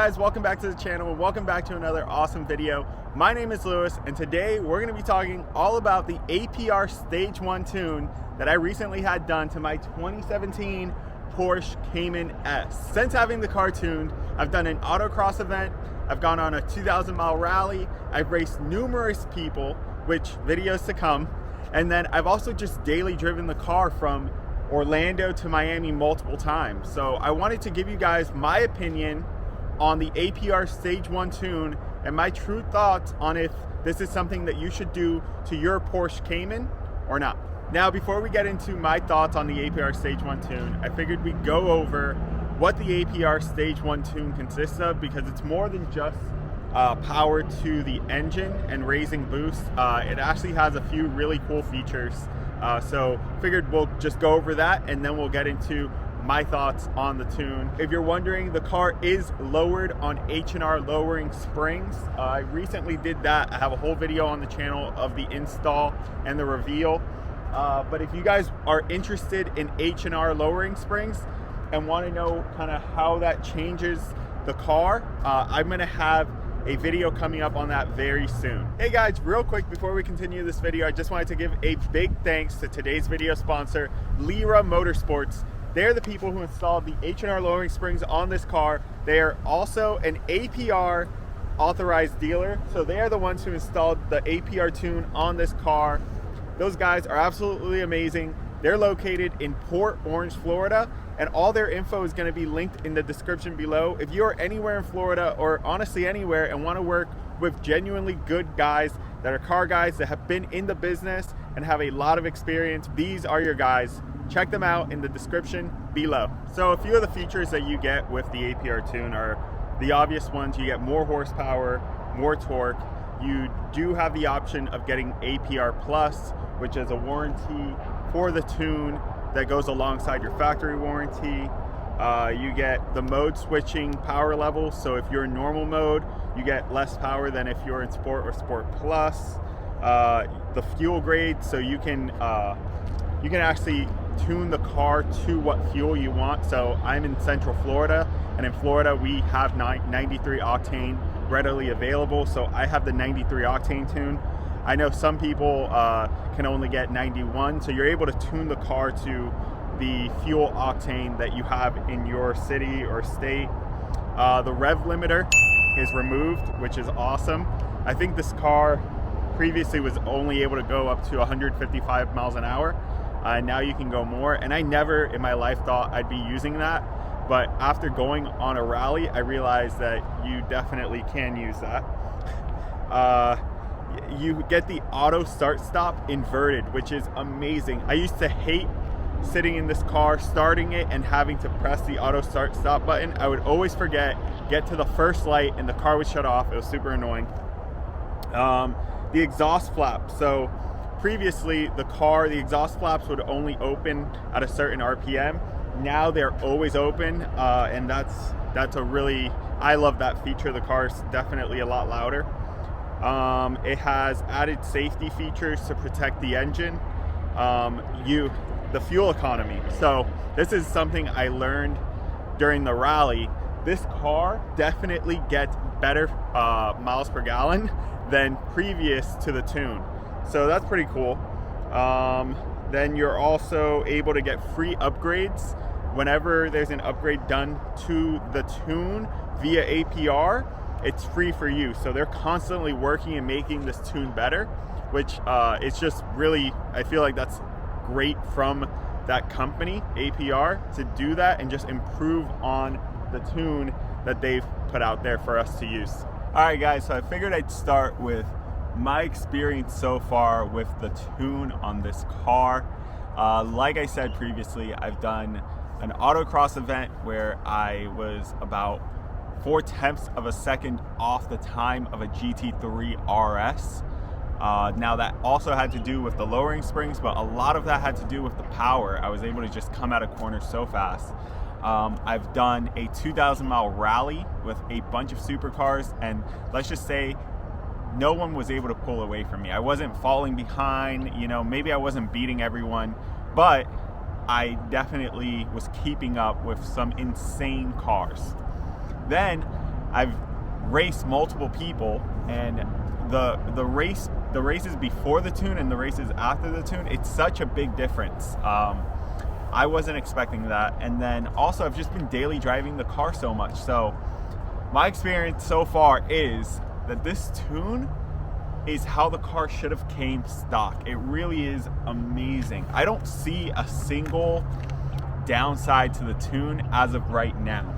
guys, welcome back to the channel and welcome back to another awesome video. My name is Lewis and today we're going to be talking all about the APR Stage 1 tune that I recently had done to my 2017 Porsche Cayman S. Since having the car tuned, I've done an autocross event, I've gone on a 2,000 mile rally, I've raced numerous people, which videos to come, and then I've also just daily driven the car from Orlando to Miami multiple times. So I wanted to give you guys my opinion on the APR Stage 1 tune and my true thoughts on if this is something that you should do to your Porsche Cayman or not. Now, before we get into my thoughts on the APR Stage 1 tune, I figured we'd go over what the APR Stage 1 tune consists of, because it's more than just power to the engine and raising boost. It actually has a few really cool features. So figured we'll just go over that and then we'll get into my thoughts on the tune. If you're wondering, the car is lowered on H&R lowering springs. I recently did that. I have a whole video on the channel of the install and the reveal. But if you guys are interested in H&R lowering springs and want to know kind of how that changes the car, I'm going to have a video coming up on that very soon. Hey guys, real quick before we continue this video, I just wanted to give a big thanks to today's video sponsor, LiQWYD Motorsports. They're the people who installed the H&R lowering springs on this car. They are also an APR authorized dealer, so they are the ones who installed the APR tune on this car. Those guys are absolutely amazing. They're located in Port Orange, Florida, and all their info is going to be linked in the description below. If you are anywhere in Florida, or honestly anywhere, and want to work with genuinely good guys that are car guys that have been in the business and have a lot of experience, these are your guys. Check them out in the description below. So a few of the features that you get with the APR tune are the obvious ones. You get more horsepower, more torque. You do have the option of getting APR Plus, which is a warranty for the tune that goes alongside your factory warranty. You get the mode switching power level. So if you're in normal mode, you get less power than if you're in Sport or Sport Plus. The fuel grade, so you can actually tune the car to what fuel you want. So I'm in Central Florida, and in Florida we have 93 octane readily available. So I have the 93 octane tune. I know some people can only get 91, so you're able to tune the car to the fuel octane that you have in your city or state. The rev limiter is removed, which is awesome. I think this car previously was only able to go up to 155 miles an hour. Now you can go more, and I never in my life thought I'd be using that, but after going on a rally, I realized that you definitely can use that. You get the auto start stop inverted, which is amazing. I used to hate sitting in this car, starting it and having to press the auto start stop button. I would always forget, get to the first light and the car would shut off. It was super annoying. The exhaust flap. So previously the exhaust flaps would only open at a certain RPM. Now they're always open, and that's a really, I love that feature. The car is definitely a lot louder. It has added safety features to protect the engine. The fuel economy. So this is something I learned during the rally. This car definitely gets better miles per gallon than previous to the tune. So that's pretty cool. Then you're also able to get free upgrades whenever there's an upgrade done to the tune via APR. It's free for you. So they're constantly working and making this tune better, which it's just really, I feel like that's great from that company, APR, to do that and just improve on the tune that they've put out there for us to use. All right guys, so I figured I'd start with my experience so far with the tune on this car. Like I said previously, I've done an autocross event where I was about 0.4 of a second off the time of a GT3 RS. Now that also had to do with the lowering springs, but a lot of that had to do with the power. I was able to just come out of corners so fast. I've done a 2,000 mile rally with a bunch of supercars, and let's just say no one was able to pull away from me. I wasn't falling behind, you know, maybe I wasn't beating everyone, but I definitely was keeping up with some insane cars. Then I've raced multiple people, and the races before the tune and the races after the tune, it's such a big difference. I wasn't expecting that. And then also I've just been daily driving the car so much. So my experience so far is that this tune is how the car should have came stock. It really is amazing. I don't see a single downside to the tune as of right now.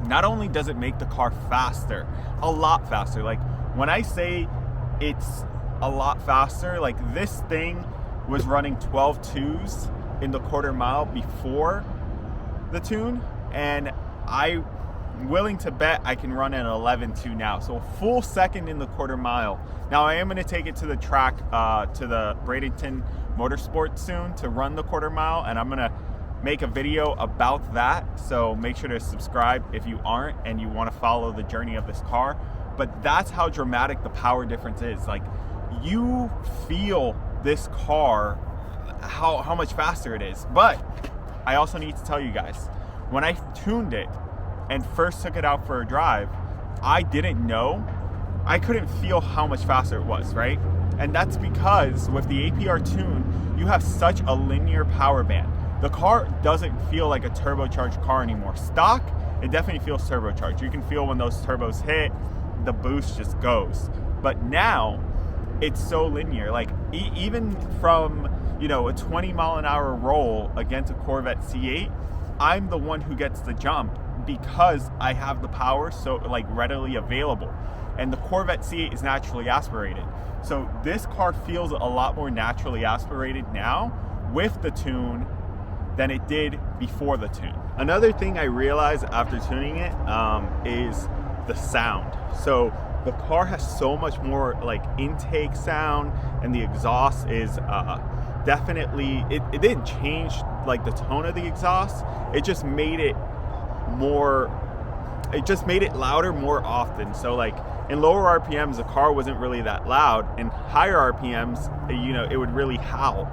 Not only does it make the car faster, a lot faster. Like when I say it's a lot faster, like this thing was running 12.2s in the quarter mile before the tune, and I'm willing to bet I can run an 11.2 now. So a full second in the quarter mile. Now I am going to take it to the track, to the Bradenton Motorsports soon to run the quarter mile, and I'm going to make a video about that. So make sure to subscribe if you aren't and you want to follow the journey of this car. But that's how dramatic the power difference is. Like, you feel this car, how much faster it is. But I also need to tell you guys, when I tuned it and first took it out for a drive, I didn't know, I couldn't feel how much faster it was, right? And that's because with the APR tune, you have such a linear power band. The car doesn't feel like a turbocharged car anymore. Stock, it definitely feels turbocharged. You can feel when those turbos hit, the boost just goes. But now it's so linear. Like even from, you know, a 20-mile-an-hour roll against a Corvette C8, I'm the one who gets the jump because I have the power so like readily available. And the Corvette C8 is naturally aspirated. So this car feels a lot more naturally aspirated now with the tune than it did before the tune. Another thing I realized after tuning it is the sound. So the car has so much more like intake sound, and the exhaust is definitely, it didn't change like the tone of the exhaust, it just made it more, it just made it louder more often. So like in lower RPMs, the car wasn't really that loud. In higher RPMs, you know, it would really howl.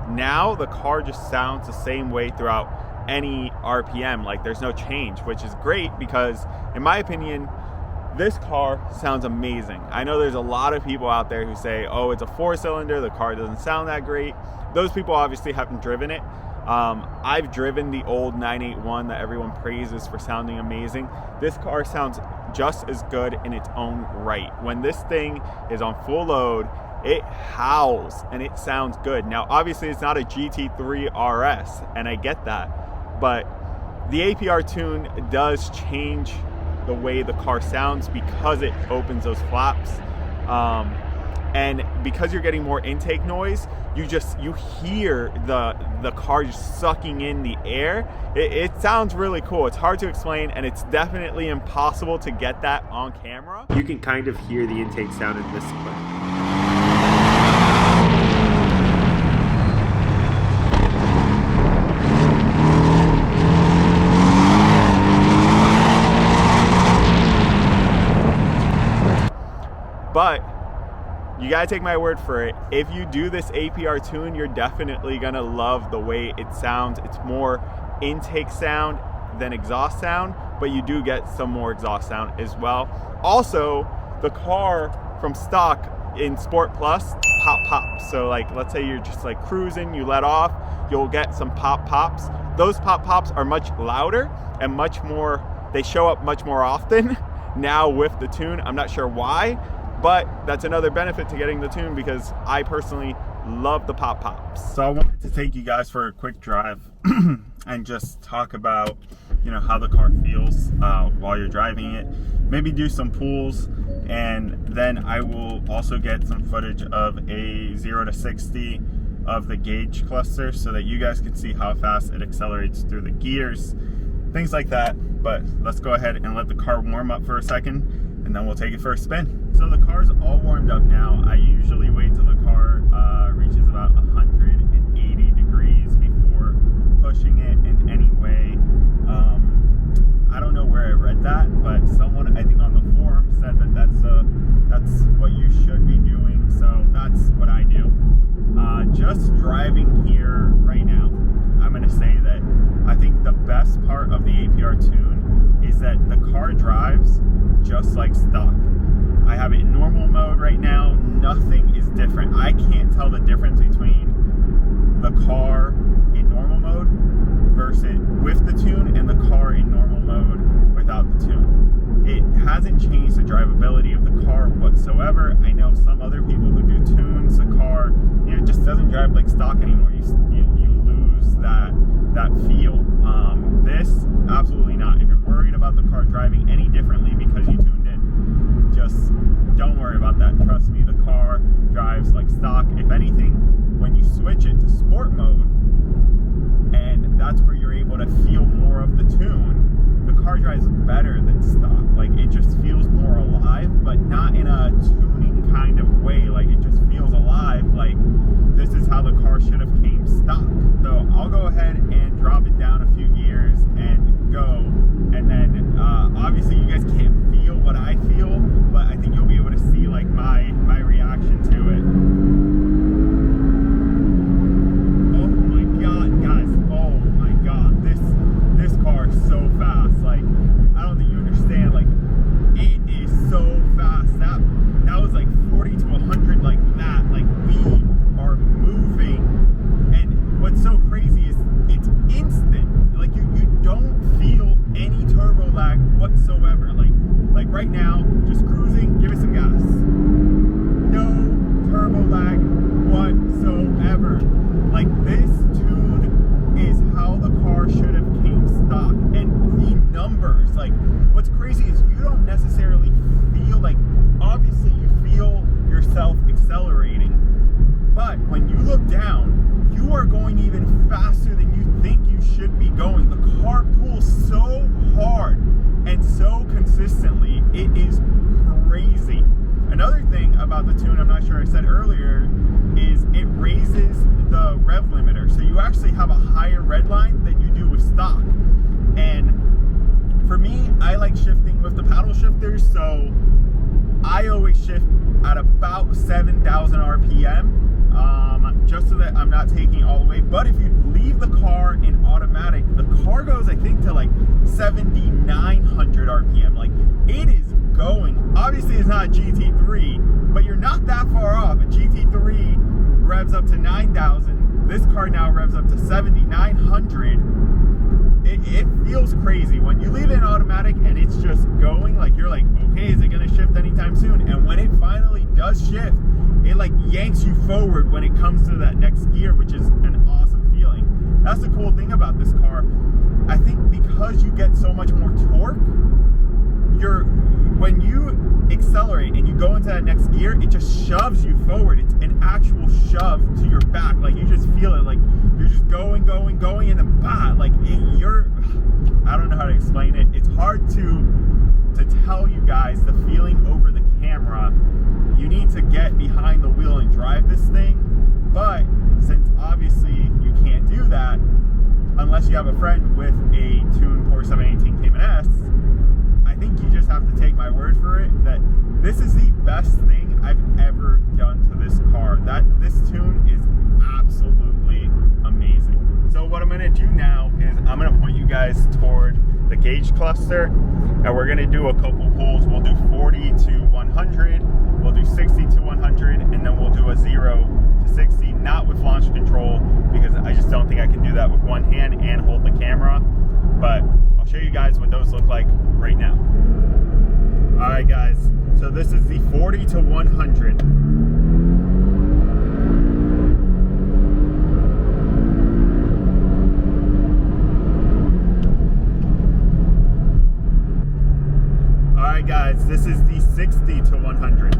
Now the car just sounds the same way throughout any RPM. Like there's no change, which is great because in my opinion, this car sounds amazing. I know there's a lot of people out there who say, oh, it's a 4-cylinder, the car doesn't sound that great. Those people obviously haven't driven it. I've driven the old 981 that everyone praises for sounding amazing. This car sounds just as good in its own right. When this thing is on full load, it howls and it sounds good. Now, obviously it's not a GT3 RS, and I get that, but the APR tune does change the way the car sounds because it opens those flaps. And because you're getting more intake noise, you hear the car just sucking in the air. It sounds really cool. It's hard to explain, and it's definitely impossible to get that on camera. You can kind of hear the intake sound in this clip. But you gotta take my word for it. If you do this APR tune, you're definitely gonna love the way it sounds. It's more intake sound than exhaust sound, but you do get some more exhaust sound as well. Also, the car from stock in Sport Plus, pop. So like, let's say you're just like cruising, you let off, you'll get some pops. Those pops are much louder and much more, they show up much more often now with the tune. I'm not sure why, but that's another benefit to getting the tune because I personally love the pops. So I wanted to take you guys for a quick drive and just talk about, you know, how the car feels while you're driving it. Maybe do some pulls, and then I will also get some footage of a 0 to 60 of the gauge cluster so that you guys can see how fast it accelerates through the gears, things like that. But let's go ahead and let the car warm up for a second, and then we'll take it for a spin. So the car's all warmed up now. I usually wait till the car reaches about 180 degrees before pushing it in any way. I don't know where I read that, but someone, I think on the forum, said that that's what you should be doing. So that's what I do. Just driving here right now, I'm gonna say that I think the best part of the APR tune is that the car car drives just like stock. I have it in normal mode right now. Nothing is different. I can't tell the difference between the car in normal mode versus with the tune and the car in normal mode without the tune. It hasn't changed the drivability of the car whatsoever. I know some other people who do tunes the car, you know, it just doesn't drive like stock anymore. You lose that feel. This, absolutely not. If you're worried about the car driving any differently because you tuned it, just don't worry about that. Trust me, the car drives like stock. If anything, when you switch it to sport mode, and that's where you're able to feel more of the tune, the car drives better than stock. Like, it just feels more alive, but not in a tuning kind of way. Like, it just feels alive. Like, this is how the car should have came stock. So I'll go ahead and drop it down a few gears and go, and then obviously you guys can't feel what I feel, but I think you'll be able to see like my reaction to it. Oh my god, guys, oh my god, this car is so fast. Like, I don't think you understand. Like, it is so fast. That was like 40 to 100 like that. Like, we are moving, and what's so crazy is it's instant. Like, you don't feel any turbo lag whatsoever. Like right now, just cruising, give it some gas. No turbo lag whatsoever. Like, this tune is how the car should have came stock. And the numbers, like, what's crazy is you don't necessarily feel like, obviously you feel yourself accelerating, but when you look down, you are going even faster than you think you should be going. The car pulls so hard and so consistently, it is crazy. Another thing about the tune, I'm not sure I said earlier, is it raises the rev limiter. So you actually have a higher red line than you do with stock. And for me, I like shifting with the paddle shifters, so I always shift at about 7,000 RPM. Just so that I'm not taking it all the way. But if you leave the car in automatic, the car goes, I think, to like 7,900 RPM. Like, it is going. Obviously, it's not a GT3, but you're not that far off. A GT3 revs up to 9,000. This car now revs up to 7,900. It feels crazy. When you leave it in automatic and it's just going, like, you're like, okay, is it going to shift anytime soon? And when it finally does shift, it like yanks you forward when it comes to that next gear, which is an awesome feeling. That's the cool thing about this car. I think because you get so much more torque, when you accelerate and you go into that next gear, it just shoves you forward. It's an actual shove to your back. Like, you just feel it. Like, you're just going, and then bah, like, I don't know how to explain it. It's hard to tell you guys the feeling over the camera. You need to get behind the wheel and drive this thing, but since obviously you can't do that unless you have a friend with a tuned Porsche 718 Cayman S, I think you just have to take my word for it that this is the best thing I've ever done to this car. This tune is absolutely amazing. So what I'm going to do now is I'm going to point you guys toward the gauge cluster, and we're going to do a couple pulls. We'll do 40 to 100, we'll do 60 to 100, and then we'll do a 0 to 60, not with launch control, because I just don't think I can do that with one hand and hold the camera, but I'll show you guys what those look like right now. All right, guys, so this is the 40 to 100. Alright guys, this is the 60 to 100.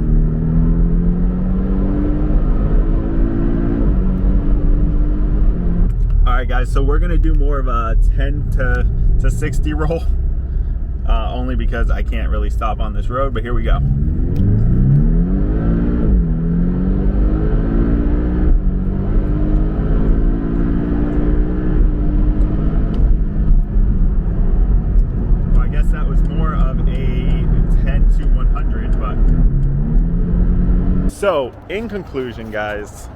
Alright guys, so we're going to do more of a 10 to 60 roll. Only because I can't really stop on this road, but here we go. That was more of a 10 to 100, but so in conclusion, guys,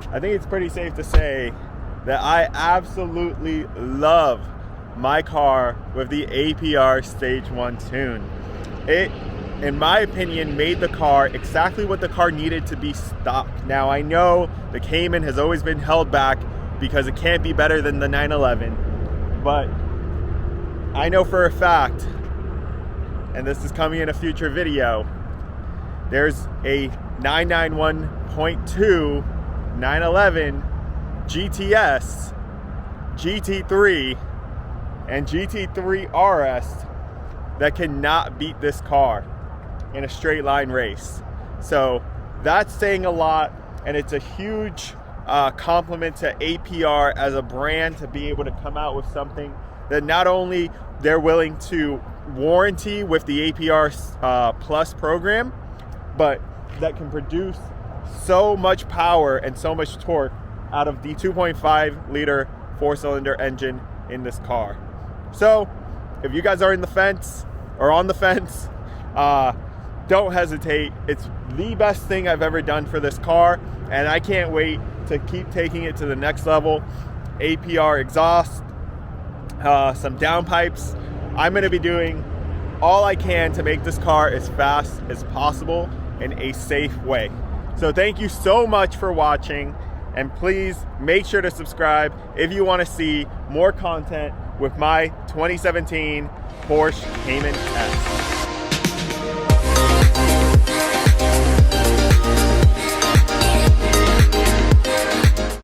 I think it's pretty safe to say that I absolutely love my car with the APR Stage 1 tune. It, in my opinion, made the car exactly what the car needed to be stock. Now, I know the Cayman has always been held back because it can't be better than the 911, but I know for a fact, and this is coming in a future video, there's a 991.2 911 GTS, GT3, and GT3 RS that cannot beat this car in a straight line race. So that's saying a lot, and it's a huge compliment to APR as a brand to be able to come out with something that not only they're willing to warranty with the APR Plus program, but that can produce so much power and so much torque out of the 2.5 liter 4-cylinder engine in this car. So if you guys are in the fence or on the fence, don't hesitate. It's the best thing I've ever done for this car, and I can't wait to keep taking it to the next level. APR exhaust, some downpipes. I'm gonna be doing all I can to make this car as fast as possible in a safe way. So thank you so much for watching, and please make sure to subscribe if you want to see more content with my 2017 Porsche Cayman S.